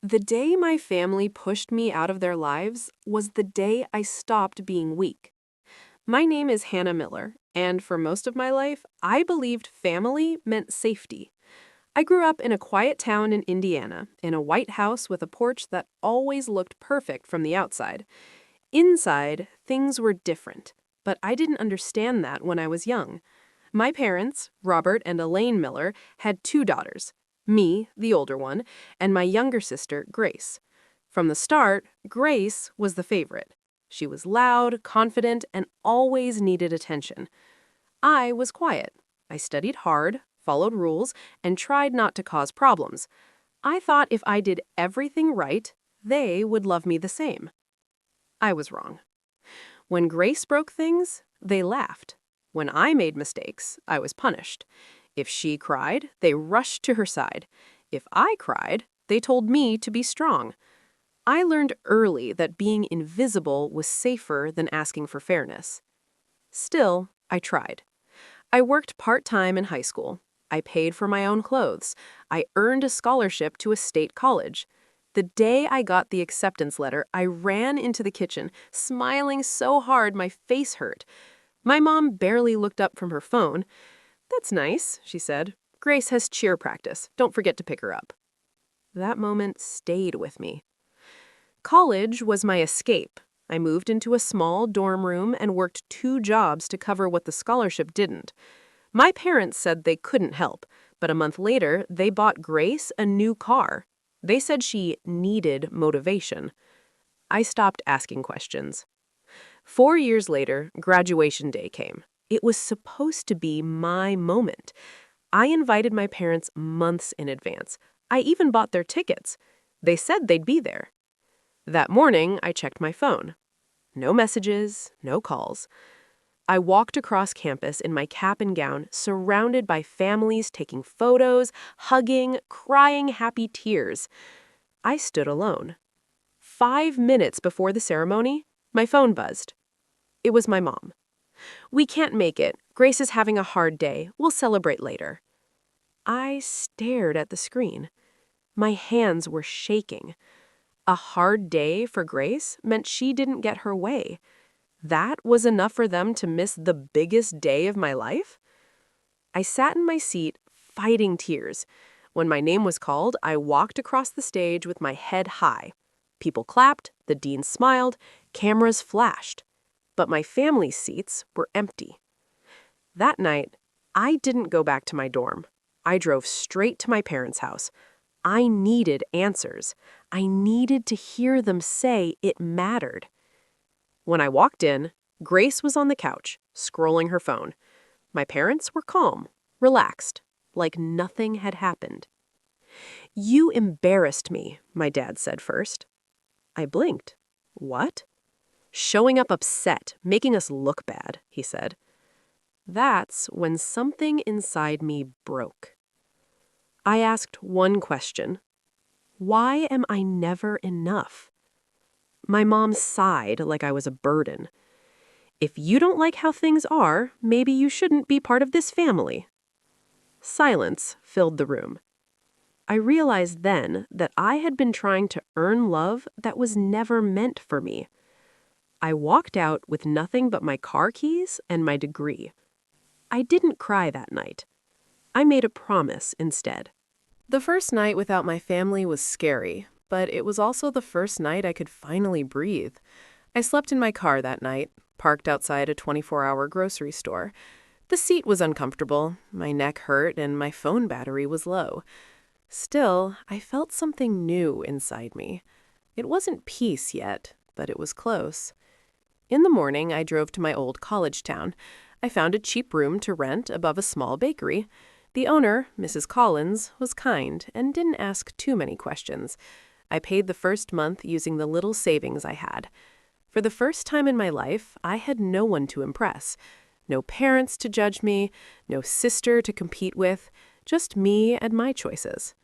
The day my family pushed me out of their lives was the day I stopped being weak. My name is Hannah Miller, and for most of my life, I believed family meant safety. I grew up in a quiet town in Indiana, in a white house with a porch that always looked perfect from the outside. Inside, things were different, but I didn't understand that when I was young. My parents, Robert and Elaine Miller, had two daughters, me, the older one, and my younger sister, Grace. From the start, Grace was the favorite. She was loud, confident, and always needed attention. I was quiet. I studied hard, followed rules, and tried not to cause problems. I thought if I did everything right, they would love me the same. I was wrong. When Grace broke things, they laughed. When I made mistakes, I was punished. If she cried, they rushed to her side. If I cried, they told me to be strong. I learned early that being invisible was safer than asking for fairness. Still, I tried. I worked part-time in high school. I paid for my own clothes. I earned a scholarship to a state college. The day I got the acceptance letter, I ran into the kitchen, smiling so hard my face hurt. My mom barely looked up from her phone. "That's nice," she said. "Grace has cheer practice. Don't forget to pick her up." That moment stayed with me. College was my escape. I moved into a small dorm room and worked 2 jobs to cover what the scholarship didn't. My parents said they couldn't help, but a month later, they bought Grace a new car. They said she needed motivation. I stopped asking questions. 4 years later, graduation day came. It was supposed to be my moment. I invited my parents months in advance. I even bought their tickets. They said they'd be there. That morning, I checked my phone. No messages, no calls. I walked across campus in my cap and gown, surrounded by families taking photos, hugging, crying happy tears. I stood alone. 5 minutes before the ceremony, my phone buzzed. It was my mom. "We can't make it. Grace is having a hard day. We'll celebrate later." I stared at the screen. My hands were shaking. A hard day for Grace meant she didn't get her way. That was enough for them to miss the biggest day of my life? I sat in my seat, fighting tears. When my name was called, I walked across the stage with my head high. People clapped, the dean smiled, cameras flashed. But my family's seats were empty. That night, I didn't go back to my dorm. I drove straight to my parents' house. I needed answers. I needed to hear them say it mattered. When I walked in, Grace was on the couch, scrolling her phone. My parents were calm, relaxed, like nothing had happened. "You embarrassed me," my dad said first. I blinked. "What?" "Showing up upset, making us look bad," he said. That's when something inside me broke. I asked one question. Why am I never enough? My mom sighed like I was a burden. "If you don't like how things are, maybe you shouldn't be part of this family." Silence filled the room. I realized then that I had been trying to earn love that was never meant for me. I walked out with nothing but my car keys and my degree. I didn't cry that night. I made a promise instead. The first night without my family was scary, but it was also the first night I could finally breathe. I slept in my car that night, parked outside a 24-hour grocery store. The seat was uncomfortable, my neck hurt, and my phone battery was low. Still, I felt something new inside me. It wasn't peace yet, but it was close. In the morning, I drove to my old college town. I found a cheap room to rent above a small bakery. The owner, Mrs. Collins, was kind and didn't ask too many questions. I paid the first month using the little savings I had. For the first time in my life, I had no one to impress. No parents to judge me, no sister to compete with, just me and my choices.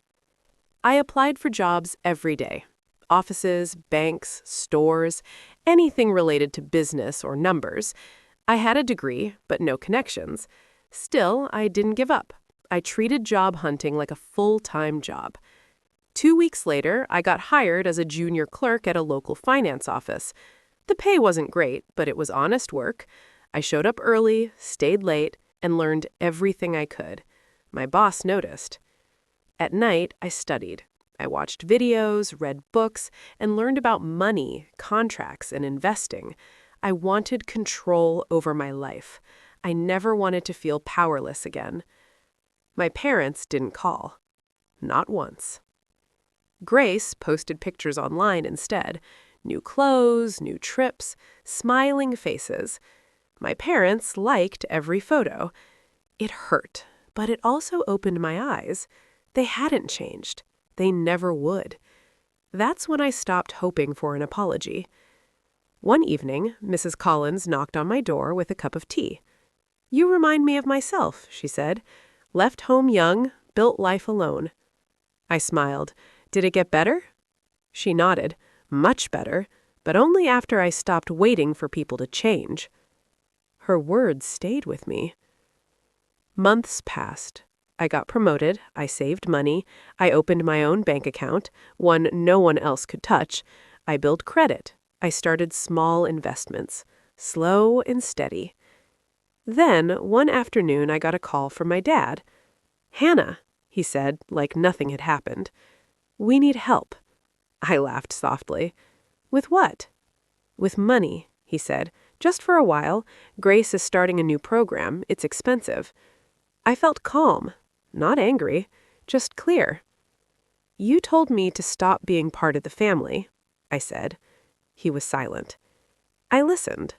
I applied for jobs every day. Offices, banks, stores, anything related to business or numbers. I had a degree, but no connections. Still, I didn't give up. I treated job hunting like a full-time job. 2 weeks later, I got hired as a junior clerk at a local finance office. The pay wasn't great, but it was honest work. I showed up early, stayed late, and learned everything I could. My boss noticed. At night, I studied. I watched videos, read books, and learned about money, contracts, and investing. I wanted control over my life. I never wanted to feel powerless again. My parents didn't call. Not once. Grace posted pictures online instead. New clothes, new trips, smiling faces. My parents liked every photo. It hurt, but it also opened my eyes. They hadn't changed. They never would. That's when I stopped hoping for an apology. One evening, Mrs. Collins knocked on my door with a cup of tea. "You remind me of myself," she said. "Left home young, built life alone." I smiled. "Did it get better?" She nodded. "Much better, but only after I stopped waiting for people to change." Her words stayed with me. Months passed. I got promoted, I saved money, I opened my own bank account, one no one else could touch. I built credit. I started small investments, slow and steady. Then, one afternoon, I got a call from my dad. "Hannah," he said, like nothing had happened. "We need help." I laughed softly. "With what?" "With money," he said. "Just for a while. Grace is starting a new program. It's expensive." I felt calm, not angry, just clear. "You told me to stop being part of the family," I said. He was silent. I listened.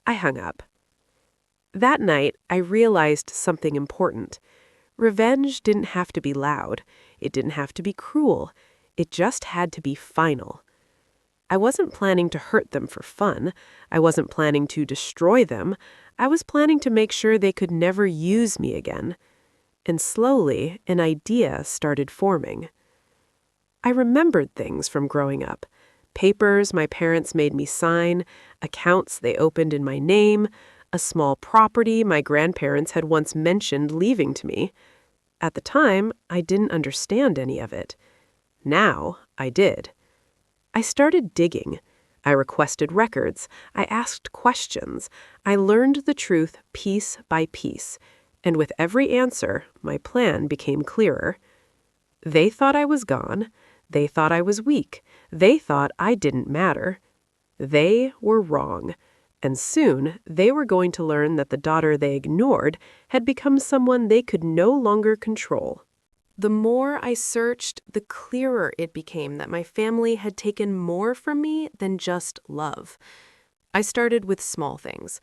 I hung up. That night, I realized something important. Revenge didn't have to be loud. It didn't have to be cruel. It just had to be final. I wasn't planning to hurt them for fun. I wasn't planning to destroy them. I was planning to make sure they could never use me again. And slowly, an idea started forming. I remembered things from growing up. Papers my parents made me sign, accounts they opened in my name, a small property my grandparents had once mentioned leaving to me. At the time, I didn't understand any of it. Now, I did. I started digging. I requested records. I asked questions. I learned the truth piece by piece. And with every answer, my plan became clearer. They thought I was gone. They thought I was weak. They thought I didn't matter. They were wrong. And soon, they were going to learn that the daughter they ignored had become someone they could no longer control. The more I searched, the clearer it became that my family had taken more from me than just love. I started with small things.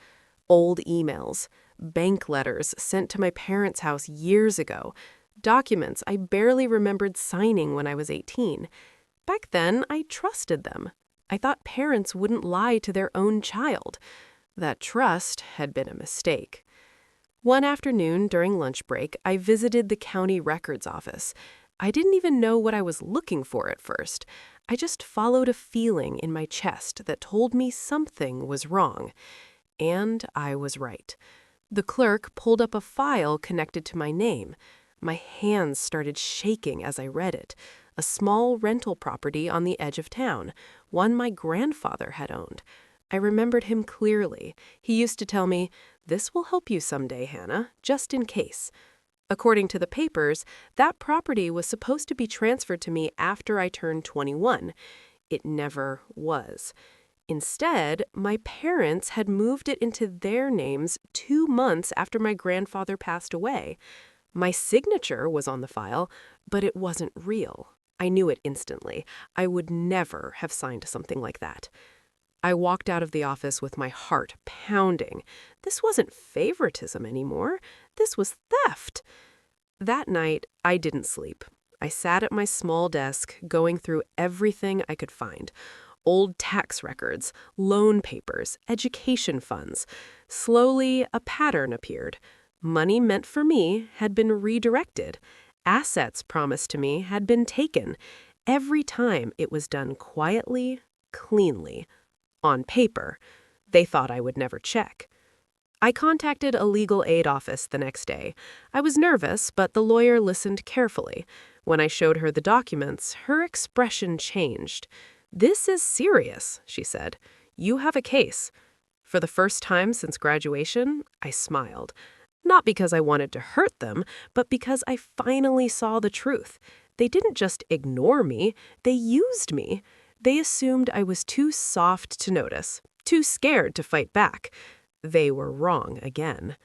Old emails, bank letters sent to my parents' house years ago, documents I barely remembered signing when I was 18. Back then, I trusted them. I thought parents wouldn't lie to their own child. That trust had been a mistake. One afternoon during lunch break, I visited the county records office. I didn't even know what I was looking for at first. I just followed a feeling in my chest that told me something was wrong. And I was right. The clerk pulled up a file connected to my name. My hands started shaking as I read it. A small rental property on the edge of town, one my grandfather had owned. I remembered him clearly. He used to tell me, "This will help you someday, Hannah, just in case." According to the papers, that property was supposed to be transferred to me after I turned 21. It never was. Instead, my parents had moved it into their names 2 months after my grandfather passed away. My signature was on the file, but it wasn't real. I knew it instantly. I would never have signed something like that. I walked out of the office with my heart pounding. This wasn't favoritism anymore. This was theft. That night, I didn't sleep. I sat at my small desk, going through everything I could find. Old tax records, loan papers, education funds. Slowly, a pattern appeared. Money meant for me had been redirected. Assets promised to me had been taken. Every time it was done quietly, cleanly. On paper. They thought I would never check. I contacted a legal aid office the next day. I was nervous, but the lawyer listened carefully. When I showed her the documents, her expression changed. "This is serious," she said. "You have a case." For the first time since graduation, I smiled. Not because I wanted to hurt them, but because I finally saw the truth. They didn't just ignore me, they used me. They assumed I was too soft to notice, too scared to fight back. They were wrong again.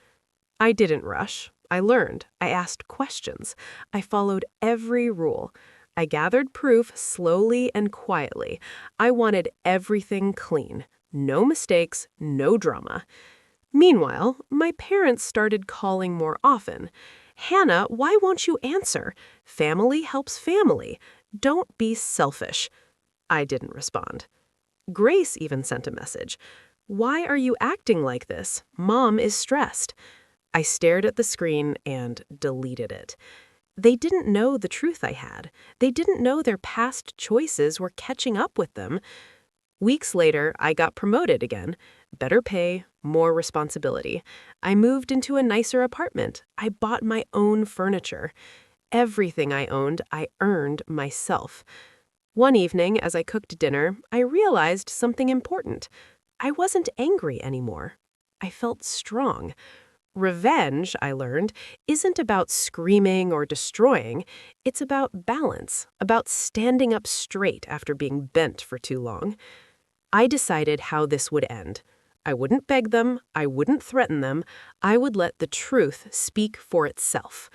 I didn't rush. I learned. I asked questions. I followed every rule. I gathered proof slowly and quietly. I wanted everything clean. No mistakes, no drama. Meanwhile, my parents started calling more often. "Hannah, why won't you answer? Family helps family. Don't be selfish." I didn't respond. Grace even sent a message. "Why are you acting like this? Mom is stressed." I stared at the screen and deleted it. They didn't know the truth I had. They didn't know their past choices were catching up with them. Weeks later, I got promoted again. Better pay, more responsibility. I moved into a nicer apartment. I bought my own furniture. Everything I owned, I earned myself. One evening, as I cooked dinner, I realized something important. I wasn't angry anymore. I felt strong. Revenge, I learned, isn't about screaming or destroying. It's about balance, about standing up straight after being bent for too long. I decided how this would end. I wouldn't beg them, I wouldn't threaten them, I would let the truth speak for itself.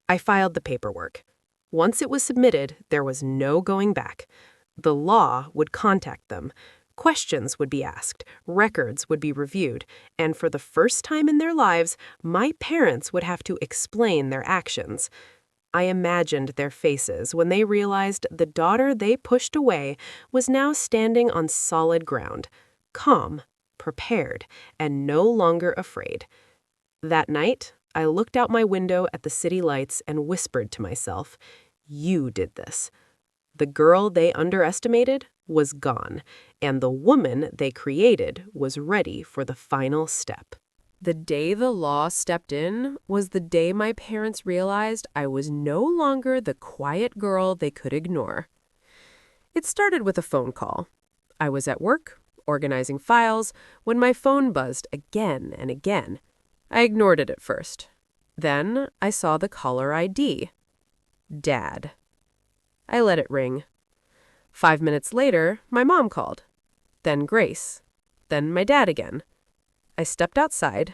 I filed the paperwork. Once it was submitted, there was no going back. The law would contact them. Questions would be asked, records would be reviewed, and for the first time in their lives, my parents would have to explain their actions. I imagined their faces when they realized the daughter they pushed away was now standing on solid ground, calm, prepared, and no longer afraid. That night, I looked out my window at the city lights and whispered to myself, "You did this." The girl they underestimated was gone, and the woman they created was ready for the final step. The day the law stepped in was the day my parents realized I was no longer the quiet girl they could ignore. It started with a phone call. I was at work, organizing files, when my phone buzzed again and again. I ignored it at first. Then I saw the caller ID. Dad. I let it ring. 5 minutes later, my mom called. Then Grace. Then my dad again. I stepped outside,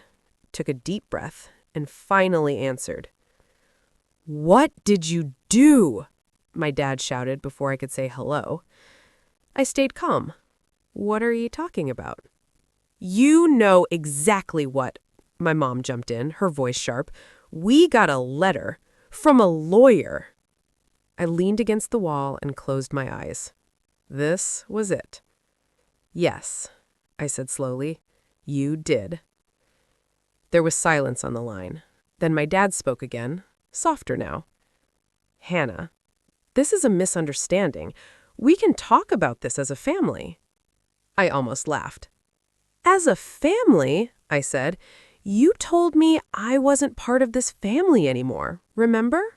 took a deep breath, and finally answered. "What did you do?" my dad shouted before I could say hello. I stayed calm. "What are you talking about?" "You know exactly what," my mom jumped in, her voice sharp. "We got a letter from a lawyer." I leaned against the wall and closed my eyes. This was it. "Yes," I said slowly, "you did." There was silence on the line. Then my dad spoke again, softer now. "Hannah, this is a misunderstanding. We can talk about this as a family." I almost laughed. "As a family," I said, "you told me I wasn't part of this family anymore, remember?"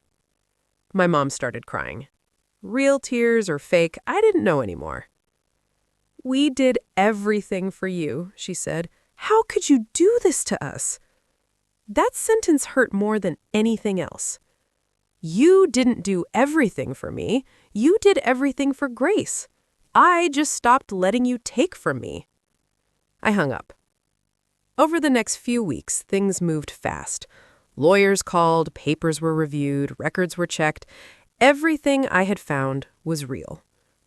My mom started crying. Real tears or fake, I didn't know anymore. "We did everything for you," she said. "How could you do this to us?" That sentence hurt more than anything else. You didn't do everything for me. You did everything for Grace. I just stopped letting you take from me. I hung up. Over the next few weeks, things moved fast. Lawyers called, papers were reviewed, records were checked. Everything I had found was real.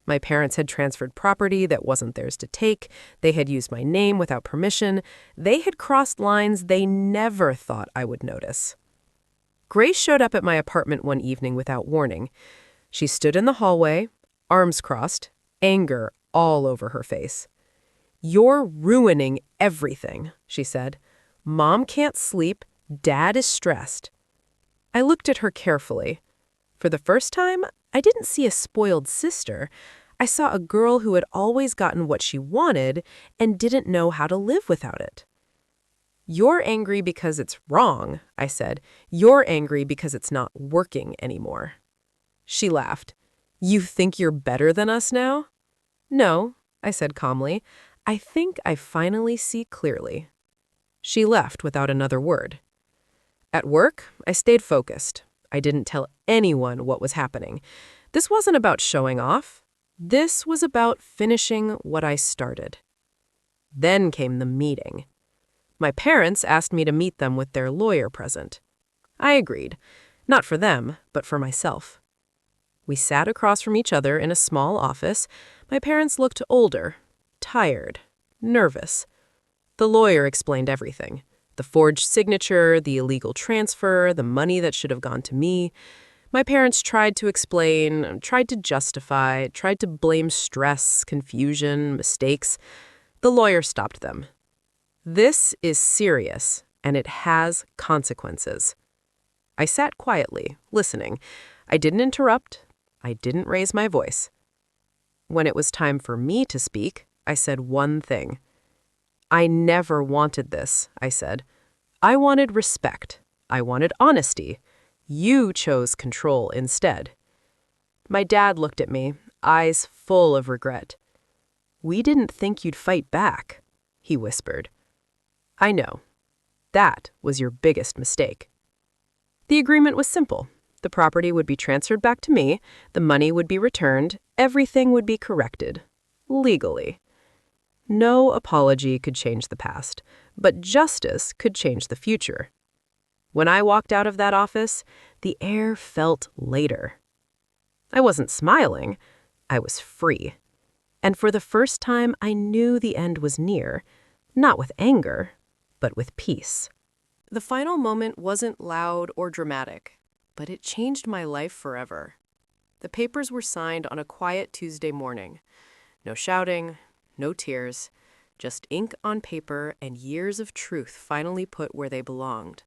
My parents had transferred property that wasn't theirs to take. They had used my name without permission. They had crossed lines they never thought I would notice. Grace showed up at my apartment one evening without warning. She stood in the hallway, arms crossed, anger all over her face. "You're ruining everything," she said. "Mom can't sleep. Dad is stressed." I looked at her carefully. For the first time, I didn't see a spoiled sister. I saw a girl who had always gotten what she wanted and didn't know how to live without it. "You're angry because it's wrong," I said. "You're angry because it's not working anymore." She laughed. You think you're better than us now? No, I said calmly. I think I finally see clearly. She left without another word. At work, I stayed focused. I didn't tell anyone what was happening. This wasn't about showing off. This was about finishing what I started. Then came the meeting. My parents asked me to meet them with their lawyer present. I agreed, not for them, but for myself. We sat across from each other in a small office. My parents looked older, tired, nervous. The lawyer explained everything. The forged signature, the illegal transfer, the money that should have gone to me. My parents tried to explain, tried to justify, tried to blame stress, confusion, mistakes. The lawyer stopped them. This is serious, and it has consequences. I sat quietly, listening. I didn't interrupt. I didn't raise my voice. When it was time for me to speak, I said one thing. I never wanted this, I said. I wanted respect. I wanted honesty. You chose control instead. My dad looked at me, eyes full of regret. We didn't think you'd fight back, he whispered. I know. That was your biggest mistake. The agreement was simple. The property would be transferred back to me, the money would be returned, everything would be corrected. Legally. No apology could change the past, but justice could change the future. When I walked out of that office, the air felt lighter. I wasn't smiling. I was free. And for the first time, I knew the end was near, not with anger, but with peace. The final moment wasn't loud or dramatic, but it changed my life forever. The papers were signed on a quiet Tuesday morning. No shouting, no tears, just ink on paper and years of truth finally put where they belonged.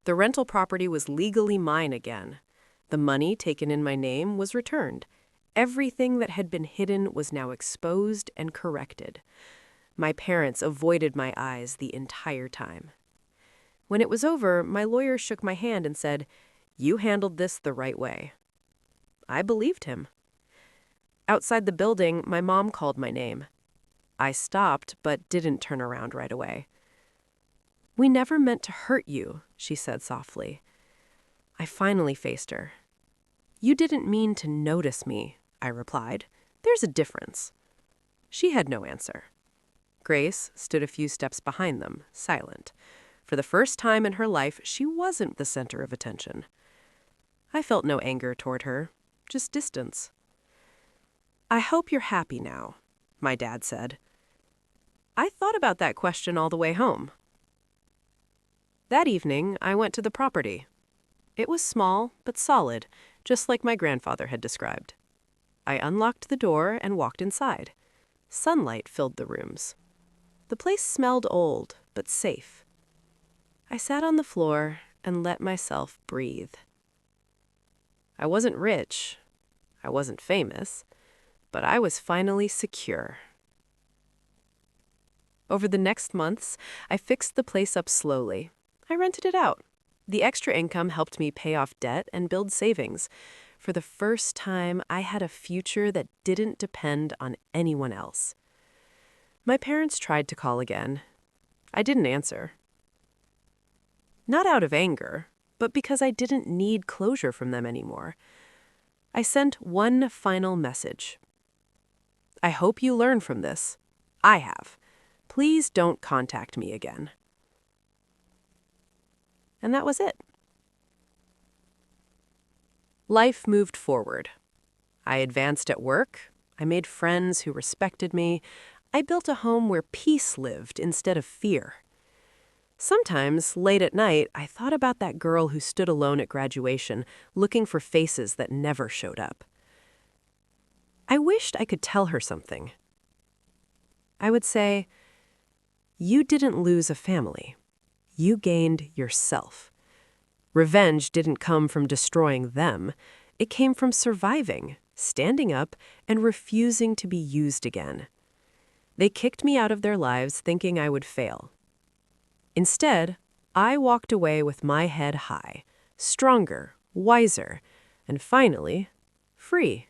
The rental property was legally mine again. The money taken in my name was returned. Everything that had been hidden was now exposed and corrected. My parents avoided my eyes the entire time. When it was over, my lawyer shook my hand and said, "You handled this the right way." I believed him. Outside the building, my mom called my name. I stopped, but didn't turn around right away. "We never meant to hurt you," she said softly. I finally faced her. "You didn't mean to notice me," I replied. "There's a difference." She had no answer. Grace stood a few steps behind them, silent. For the first time in her life, she wasn't the center of attention. I felt no anger toward her, just distance. "I hope you're happy now," my dad said. I thought about that question all the way home. That evening, I went to the property. It was small, but solid, just like my grandfather had described. I unlocked the door and walked inside. Sunlight filled the rooms. The place smelled old, but safe. I sat on the floor and let myself breathe. I wasn't rich. I wasn't famous. But I was finally secure. Over the next months, I fixed the place up slowly. I rented it out. The extra income helped me pay off debt and build savings. For the first time, I had a future that didn't depend on anyone else. My parents tried to call again. I didn't answer. Not out of anger, but because I didn't need closure from them anymore. I sent one final message. I hope you learn from this. I have. Please don't contact me again. And that was it. Life moved forward. I advanced at work. I made friends who respected me. I built a home where peace lived instead of fear. Sometimes, late at night, I thought about that girl who stood alone at graduation, looking for faces that never showed up. I wished I could tell her something. I would say, "You didn't lose a family. You gained yourself. Revenge didn't come from destroying them. It came from surviving, standing up, and refusing to be used again. They kicked me out of their lives thinking I would fail. Instead, I walked away with my head high, stronger, wiser, and finally, free.